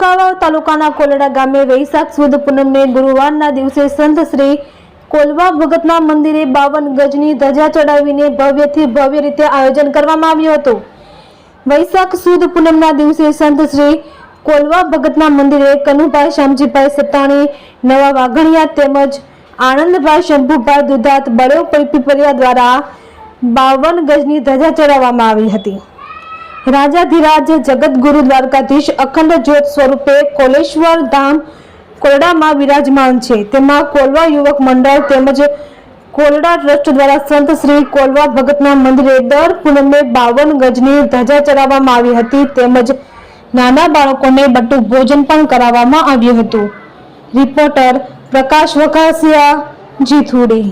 કુંકાવાવ તાલુકાના કોલડા ગામે વૈશાખ સુદ પૂનમને ગુરુવારના દિવસે સંત શ્રી કોલવા ભગતના મંદિરે 52 ગજની ધજા ચડાવીને ભવ્યથી ભવ્ય રીતે આયોજન કરવામાં આવ્યું હતું। વૈશાખ સુદ પૂનમના દિવસે સંત શ્રી કોલવા ભગતના મંદિરે કનુભાઈ શામજીભાઈ સત્તાણી, નવા વાઘણિયા તેમજ આનંદભાઈ શંભુભાઈ દુધાત બળેવ પીપરિયા દ્વારા 52 ગજની ધજા ચડાવવામાં આવી હતી। રાજાધિરાજ જગતગુરુ દ્વારકાધીશ અખંડ જ્યોત સ્વરૂપે કોલેશ્વર ધામ કોલડામાં વિરાજમાન છે। તેમાં કોલવા યુવક મંડળ તેમજ કોલડા ટ્રસ્ટ દ્વારા સંત શ્રી કોલવા ભગતના મંદિરે દર પૂનમે 52 ગજની ધજા ચડાવવામાં આવી હતી તેમજ નાના બાળકોને બટુક ભોજન પણ કરાવવામાં આવ્યું હતું। રિપોર્ટર પ્રકાશ વઘાસિયા, જીથુડી।